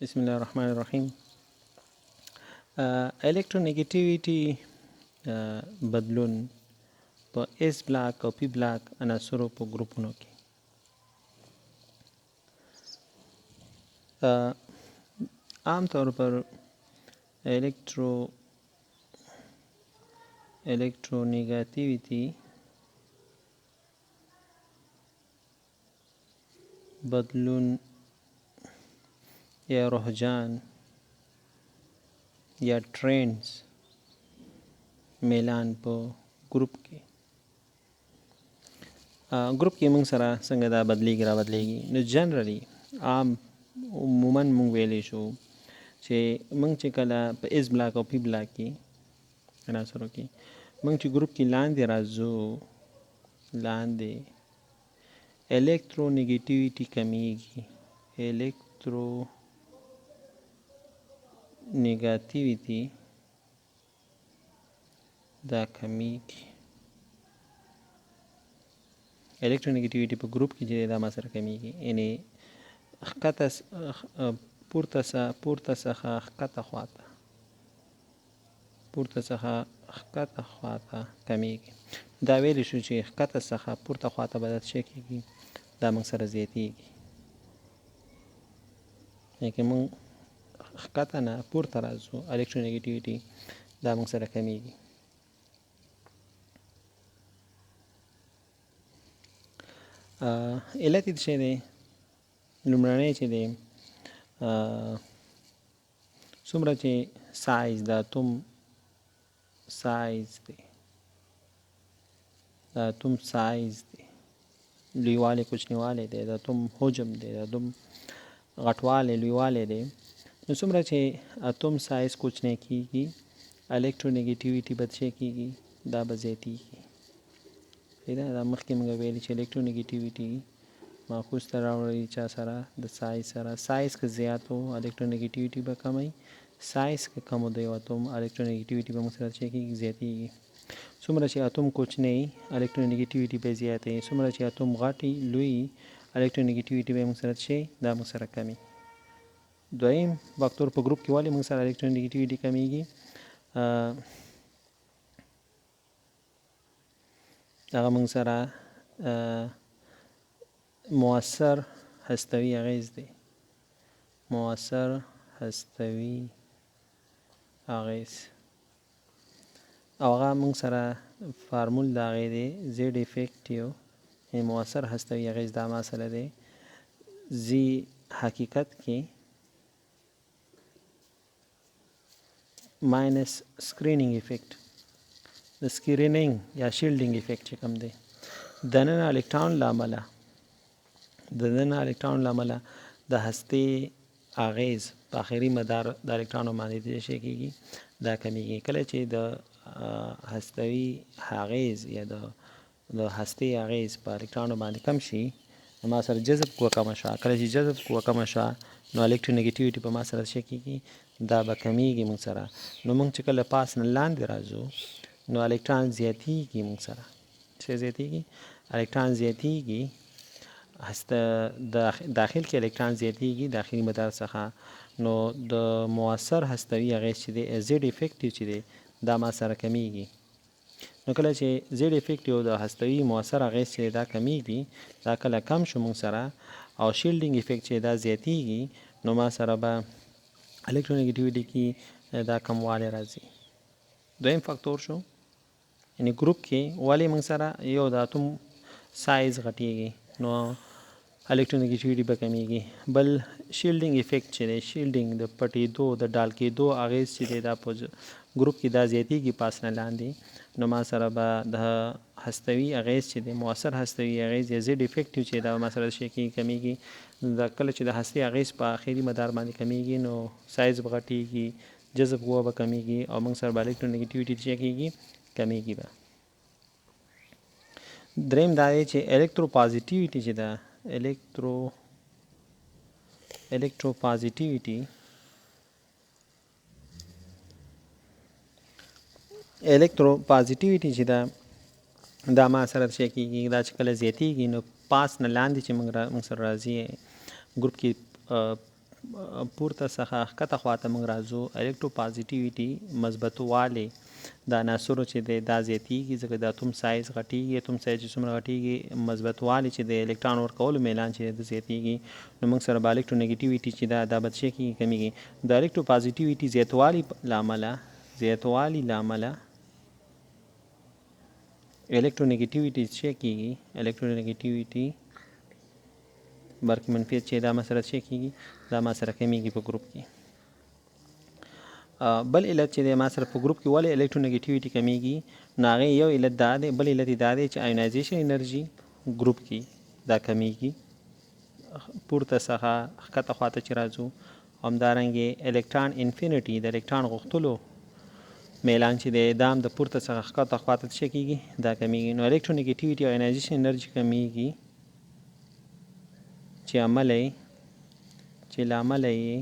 بسم الله الرحمن الرحیم. الکترونیګاتیویتی بدلون په اس بلاک او پی بلاک عناصرو په ګروپونو کې عام طور پر الکترونیګاتیویتی بدلون یا رجحان یا ټرینډز میلان په ګروپ کې موږ سره څنګه دا بدلیږي را بدلیږي. نو جنرالي عموما موږ ویلی شو چې موږ چې کله په اس بلاک او پی بلاک کې عناصرو کې موږ چې ګروپ کې لاندې راځو لاندې الکترونیګاتیویتی کمیږي. الکترونیګاتیویتی دا کمیږي. الکترونیګاتیویتی په ګروپ کې چې دا ما سره کمیږي، یعنی پورته څخه ښکته خواته کمیږي. دا ویلی شو چې ښکته څخه پورته خواته به دا څه کېږي، دا موږ سره زیاتېږي. یعنې که موږ ښکته نه پورته راځو الکترونیګاتیویتی دا موږ سره کمیږي. علت یې څه دی؟ لومړنی چې دی څومره چې سایز د اتوم سایز دی لویوالی کوچنیوالی دی، د اتوم حجم دی، د اتوم غټوالی لویوالی دی. نو څومره چې اتوم سایز کوچنی کېږي الکترونیګاتیویتی به څه کېږي، دا به زیاتېږي. دا مخکې موږ ویلي چې الکترونیګاتیویتی معکوس ته راوړئ چا سره د سایز سره. سایز که زیات و الکترونیګاتیویتی به کم وي، سایز که کم و د یو اتوم الکترونیګاتیویتی به موږ سره څه کېږي، زیاتېږي. څومره چې اتوم کوچنی الکترونیګاتیویتی به زیات وي، څومره چې اتوم غټ لوی الکترونیګاتیویتی به موږ سره څه دا موږ سره کم وي. دویم فاکتور په ګروپ کې ولې موږ سره الکترونیګاتیویتی کمیږي، هغه موږ سره مؤثر هستوي اغیز دی. مؤثر هستوي اغیز او هغه موږ سره فارمول د هغې دی زیډ افیکټیو. یعنې مؤثر هستوي اغیز دا ما سره دی زی حقیقت کې ماینس سکرینینګ افیکټ. د سکرینینګ یا شیلډینګ افیکټ چې کوم دی دننه الکترون له امله د هستې اغیز په آخري مدار د الکترونو باندې د شی کېږي دا کمیږي. کله چې د هستوي اغیز یا د هستې اغیز په الکترونو باندې کم شي نو ما سره جذب قوه کمه شوه. کله چې جذب قوه کمه شوه نو الکترونیګاتیویتی په ما سره څه کېږي، دا به کمیږي موږ سره. نو موږ چې کله پاس نه لاندې راځو نو الکترون زیاتېږي موږ سره. څه زیاتېږي؟ الکترون زیاتېږي. داخل کې الکترون زیاتېږي داخلي مدار څخه. نو د مؤثر هستوي اغیز چې دی زیډ افیکټیو چې دی دا ما سره کمیږي. نو کله چې زیډ افیکټیو د هستوي مؤثر اغیز چې دا کمیږي، دا کله کم شو موږ سره او شیلډینګ افیکټ چې دا زیاتېږي نو ما سره به الکترونیګاتیویتی کې دا کموالی راځي. دویم فاکتور شو، یعنې ګروپ کې ولې موږ سره یو د اتوم سایز غټېږي نو الکترونیګاتیویتی به کمیږي. بل شیلډینګ افیکټ چې دی، شیلډینګ د پټېدو د ډال کېدو اغیز چې دی دا په ګروپ کې دا زیاتېږي پاس نه لاندې. نو ما سره به د هستوي اغیز چې دی مؤثر هستوي اغیز یا زیډ افیکټیو چې دا ما سره شی کېږي کمیږي. دا کله چې د هستې اغیز په آخري مدار باندې کمیږي نو سایز به غټېږي، جذب قوه به کمیږي او موږ سره به الکترونیګاتیویتی څه کېږي، کمیږي به. دریم دا دی چې الکتروپازیټیویټي چې ده الکتروپازیټیویټي چې ده دا ما سره څه کېږي، دا چې کله زیاتېږي نو پاس نه لاندې چې موږ سره راځي ګروپ کې پورته څخه ښکته خواته موږ راځو الکترو پازیټیویټي مثبتوالی د عناصرو چې دی دا زیاتیږي ځکه د اتوم سایز غټیږي اتوم سایز چې څومره غټیږي مثبتوالی چې د الکترون ورکولو میلان چې دی زیاتیږي نو موږ سره به الکترونیګیټیویټي چې دا بد شي کېږي کمیږي د الکترو پازیټیویټي زیاتوالي له امله الکترونیګیټیویټي څه کېږي الکترونیګیټیویټي برق منفیت چې دا مسره څه کېږي دا ما سره کمیږي په ګروپ کې بل علت چې د ما سره په ګروپ کې ولې الکترونیګیټیویټي کمیږي نو هغې یو علت دا دی بل علت یې دا دی چې آیونایزیشن انرژي ګروپ کې دا کمیږي پورته څخه ښکته خواته چې راځو همدارنګې الکتران انفینټي د الکتران غوښتلو میلان چې دی دا هم د پورته څخه ښکته خواته څه کېږي دا کمیږي نو الکترونیګیټیویټي او آیونایزیشن انرژي کمیږي چې له عمله یې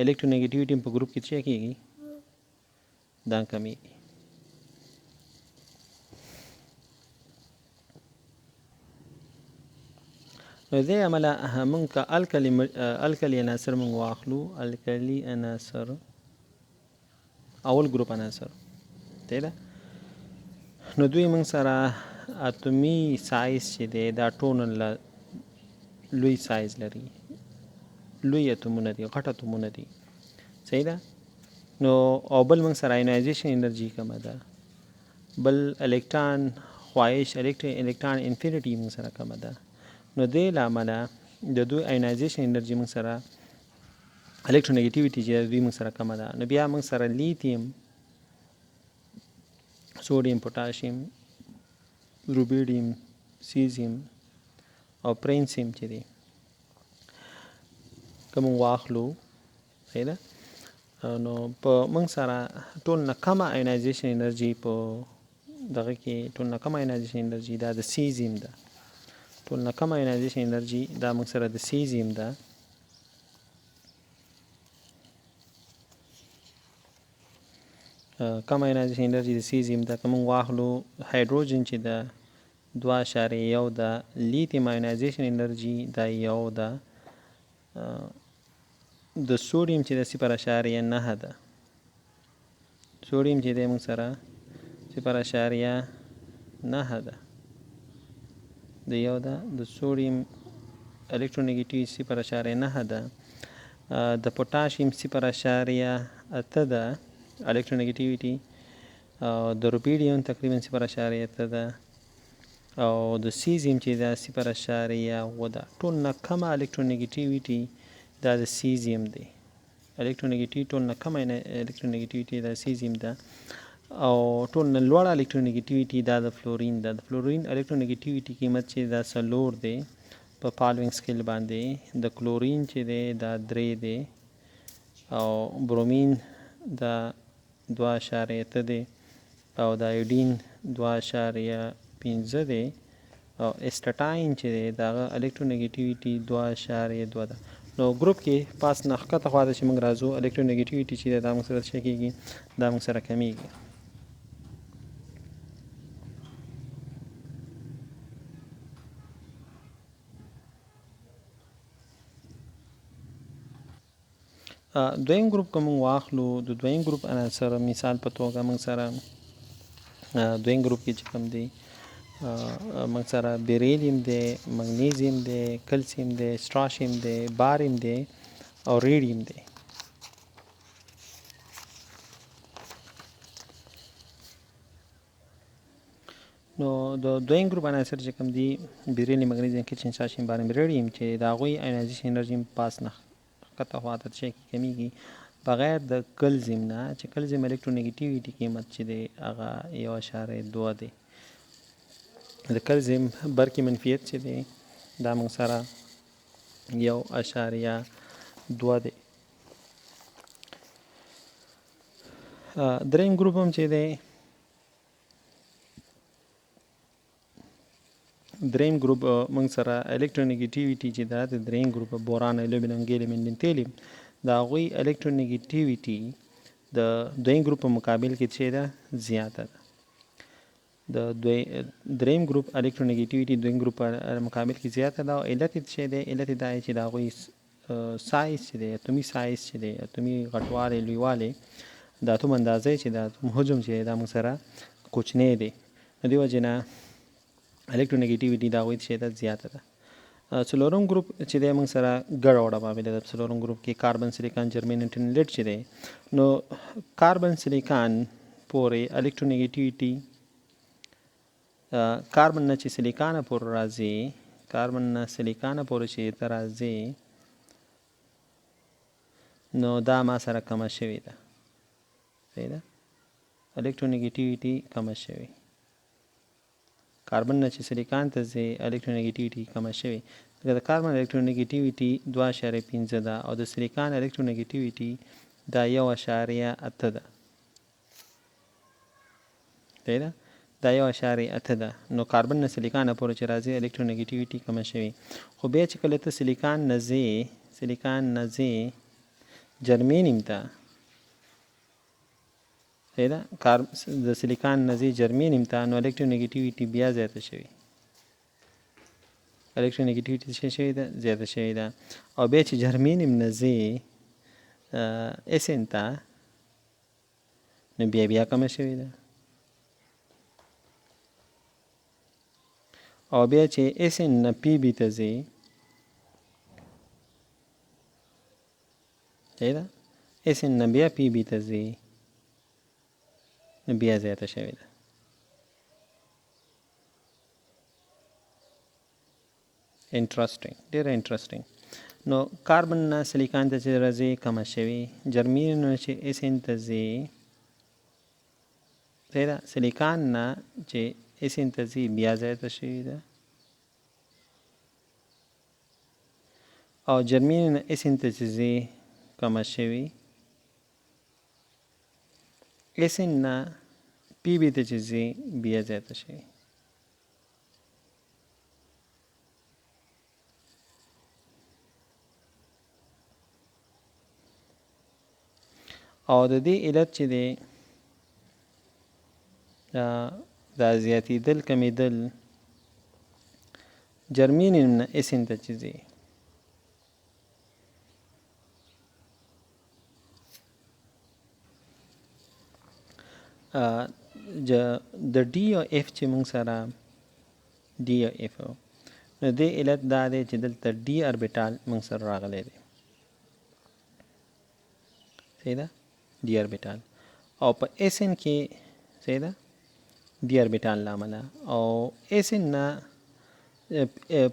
الکترونیګیټیویټي په ګروپ کې څه کېږي دا کمیږي نو دې عمله موږ که الکلي عناصر موږ واخلو الکلي عناصر اول ګروپ عناصر دی ده نو دوی موږ سره اتومي سایز چې دی دا ټول لوی سایز لري لوی اتومونه دي غټ اتومونه دي صحیح ده نو او بل موږ سره آیونایزیشن انرژي کمه ده بل الکتران خواهش الکتران انفینټي موږ سره کمه ده نو دې له امله د دوی آیونایزیشن انرژي موږ سره الکترونیګیټیویټي چې دوی موږ سره کمه ده نو بیا موږ سره لیتیم سوډیم پوټاشیم روبیډیم سیزیم او پرینسیم چې دی که موږ واخلو صحیح ده نو په موږ سره ټول نه کمه آیونایزیشن انرژي په دغه کې ټول نه کمه آیونایزیشن انرژي دا د سیزیم ده ټول نه کمه آیونایزیشن انرژي دا موږ سره د سیزیم ده کم آیونایزیشن انرژي د سیزیم ده که موږ واخلو هایدروجن چې ده 2.1 ده لیتیم آیونایزیشن انرژي دا 1 ده د سوډیم چې د 0.9 ده سوډیم چې دی موږ سره 0.9 ده د 1 ده د سوډیم الکترونیګیټیویټي 0.9 ده د پوټاشیم 0.8 ده الکترونیګیټیویټي د روبیډیم تقریبا 0.8 ده او د سیزیم چې دا 0.9 ده ټول نه کمه الکترونیګیټیویټي دا د سیزیم دی الکترونیګیټیویټي ټول نه کمه الکترونیګیټیویټي دا سیزیم ده او ټول نه لوړه الکترونیګیټیویټي دا د فلورین ده د فلورین الکترونیګیټیویټي قیمت چې دا 4 دی په فالوینګ سکیل باندې د کلورین چې دی دا 3 دی او برومین دا 2.8 دی او د ایوډین 2.5 دی او اسټاټاین چې دی دا الکترونیګیټیویټي 2.2 ده نو ګروپ کې پاس نه ښکته خواته چې موږ راځو الکترونیګیټیویټي چې دا موږ سره څه کېږي دا موږ سره کمیږي دویم ګروپ که موږ واخلو د دویم ګروپ عناصر مثال په توګه موږ سره دویم ګروپ کې چې کوم دی موږ سره بیریلیم دی مګنیزیم دی کلسیم دی سټراشیم دی باریم دی او ریډیم دی نو د دویم ګروپ عناصر چې کوم دی بیریلیم مګنیزیم کلسیم سټراشیم باریم ریډیم چې د هغوی آیونایزیشن انرژي پاس نه ښکته خواته څه کمیږي بغیر د کلزیم نه چې کلزیم الکترونیګیټیویټي قیمت چې دی هغه 1.2 دی د کلزیم برقي منفیت چې دی دا موږ سره 1.2 دی دریم ګروپ هم چې دی دریم ګروپ موږ سره الکترونیګیټیویټي چې دا د دریم ګروپ بوران الومینیم ګیلیم انډنتیلیم د هغوی الکترونیګیټیویټي د دویم ګروپ په مقابل کې چې ده زیاته ده د دریم ګروپ الکترونیګیټیویټي دویم ګروپ په مقابل کې زیاته ده او علت یې څه دی علت یې دا چې د هغوی سایز چې دی اتومي سایز چې دی اتومي غټوالی لویوالی د اتوم اندازه چې د اتوم حجم چې دا موږ سره کوچنی دی نو دې وجې نه الکترونیګیټیویټي د هغوی شدت زیاته ده. څلورم ګروپ چې دی موږ سره ګډه وډه بابېده ده. څلورم ګروپ کې کاربن سلیکان جرمین انټین لیډ چې دی نو کاربن سلیکان پورې الکترونیګیټیویټي کاربن نه چې سلیکانه پورې راځي کاربن نه سلیکانه پورې چې ته راځي نو دا ما سره کمه شوې ده. صحیح ده الکترونیګیټیویټي کمه شوې کاربن نه چې سلیکان ته ځي الکترونیګیټیویټي کمه شوې ځکه د کاربن الکترونیګیټیویټي 2.5 ده او د سلیکان الکترونیګیټیویټي دا 1.8 ده. صحیح ده دا 1.8 ده نو کاربن نه سلیکان پورې چې راځي الکترونیګیټیویټي کمه شوې خو بیا چې کله ته سلیکان نه ځې جرمینیم ته صحیح ده د سلیکان نه ځې جرمینیم ته نو الکترونیګیټیویټي بیا زیاته شوې الکترونیګیټیویټي څه شوې ده زیاته شوې ده او بیا چې جرمینیم نه ځې اسن ته نو بیا کمه شوې ده او بیا چې اسن نه پی بي ته ځې صحیح ده اسن نه بیا پی بي ته ځې نو بیا زیاته شوې ده. انټرسټینګ ډېره انټرسټینګ نو کاربن نه سلیکان ته چې راځي کمه شوې جرمین نه چې اسن ته ځې صحیح ده سلیکان نه چې اسن ته ځي بیا زیاته شوې ده او جرمین نه اسن ته چې ځي کمه شوې اسن نه پی بي ته چې ځي بیا زیاته شوې. او د دې علت چې دی دا زیاتېدل کمېدل جرمینیم نه اسن ته چې ځي د ډي او اف چې موږ سره ډي او اف نو دې علت دا دی چې دلته ډي اربیټال موږ سره راغلی دی. صحیح ده ډي اربیټال او په اسن کې صحیح ده ډي اربیټال له امله او اسن نه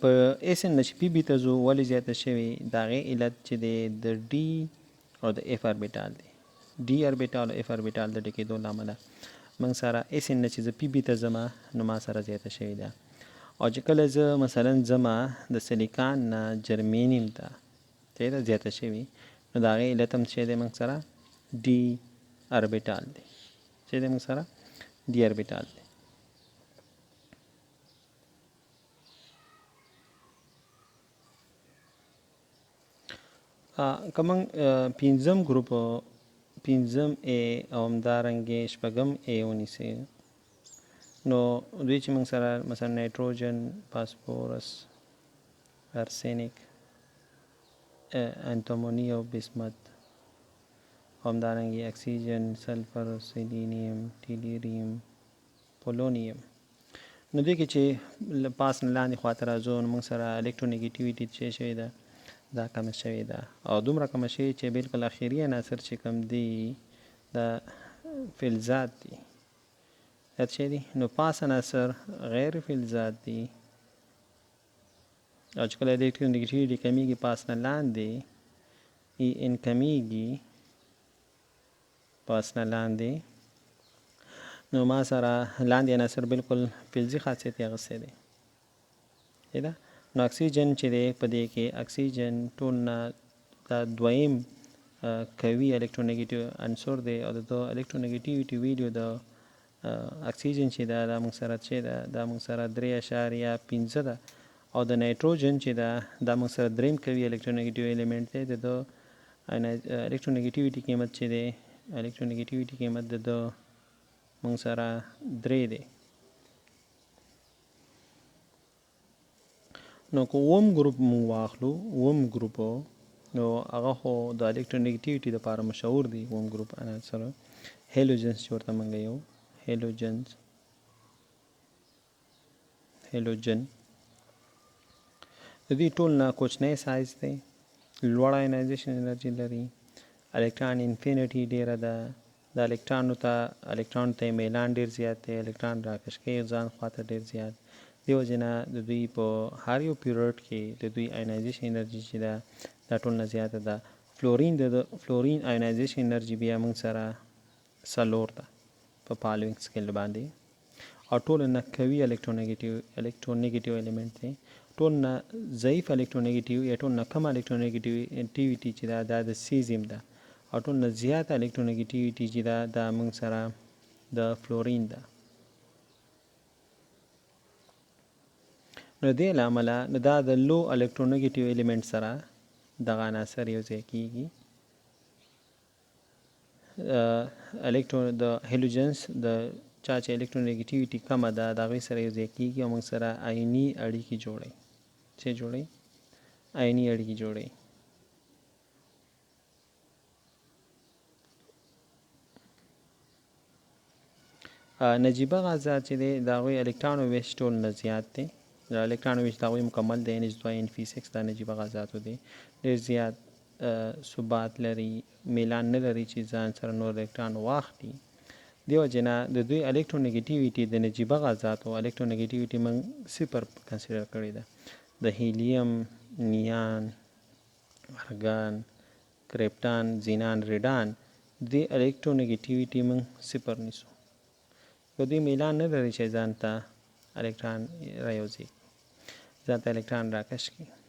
په اسن نه چې پی بي ته ځو ولې زیاته شوې د هغې علت چې دی د ډي او د اف اربیټال دی. ډي اربیټال او اف اربیټال د ډکېدو له امله موږ سره اسن نه چې زه پی بي ته ځمه نو ما سره زیاته شوې ده او چې کله زه مثلا ځمه د سلیکان نه جرمینیم ته صحیح ده زیاته شوې نو د هغې علت هم څه دی موږ سره ډي اربیټال دی څه دی موږ سره ډي اربیټال دی. که موږ پنځم ګروپ پنځم ای او همدارنګې شپږم ای ونیسئ نو دوی چې موږ سره مثلا نایټروجن فاسفورس ارسینک انتموني او بسمت همدارنګې اکسیجن سلفر سیلینیم ټیلیریم پولونیم نو دوی کې چې پاس نه لاندې خواته راځو نو موږ سره الکترونیګیټیویټي څه شوې ده دا کمه شوې ده او دومره کمه شوې چې بالکل اخري عناصر چې کوم دي دا فلزات دي یاد شوی دي نو پاس عناصر غیر فلزات دي او چې کله الکترونیګیټیویټي کمیږي پاس نه لاندې ای ان کمیږي پاس نه لاندې نو ما سره لاندې عناصر بالکل فلزي خاصیت یې اخیستی دی ده نو اکسیجن چې دی په دې کې اکسیجن ټول نه دا دویم قوي الکترونیګیټیو عنصر دی او د الکترونیګیټیویټي ویډیو د اکسیجن چې ده دا موږ سره چې ده دا موږ سره 3.5 ده او د نایټروجن چې ده دا موږ سره دریم قوي الکترونیګیټیو الیمنټ دی د الکترونیګیټیویټي قیمت چې دی الکترونیګیټیویټي قیمت د موږ سره 3 دی. نو که اوم ګروپ مونږ واخلو اوم ګروپ نو هغه خو د الکترونیګټیویټي لپاره مشهور دي کوم ګروپ عناصر هیلوجنز چې ورته موږ یو هیلوجن د دې ټول نه کوچنی سایز دی لوړه آینایزیشن انرژي لري الکترون انفینټي ډیره ده د الکترونو ته میلان ډیر زیات دی الکترون راکش کوي ځان خواته ډیر زیات دیو جنا د دوی په هر یو پیریډ کې د دوی آینایزیشن انرژي چې ده دا ټول نه زیاته ده فلورین آینایزیشن انرژي بیا موږ سره 4 ده په فالوینګ سکیل باندې او ټول نه قوي الکترونیګیټیو الیمنت دی ټول نه ضعیف الکترونیګیټیو یا ټول نه کم الکترونیګیټیویټي چې دا د سیزیم ده او ټول نه زیات الکترونیګیټیویټي چې دا موږ سره د فلورین ده نو دې له امله دا د لو الکترونیګیټیو الیمنت سره دغه عناصر یو ځای کیږي د هیلوجنس د چا چې الکترونیګیټیویټي کمه ده د هغوی سره یو ځای کیږي او موږ سره آیني اړیکې جوړوي څه جوړوي آیني اړیکې جوړوي نجیبه غازات چې دی د هغوی الکترونو ویش ټول نه زیات دی د الکترونو ویش د هغوی مکمل دی N2 دا نجیبه غازاتو دی ډېر زیات ثبات لري میلان نه لري چې ځان سره نور الکترون واخلي دیو جنا د دوی الکترونیګیټیویټي د نجیبه غازاتو الکترونیګیټیویټي موږ 0 کنسیډر کړې ده د هیلیم نیان ارګان کرپټان زینان ریډان د الکترونیګیټیویټي موږ 0 نیسو په دوی میلان نه لري چې ځان ته الکترون رايوځي ځان ته الکترون راکش کړي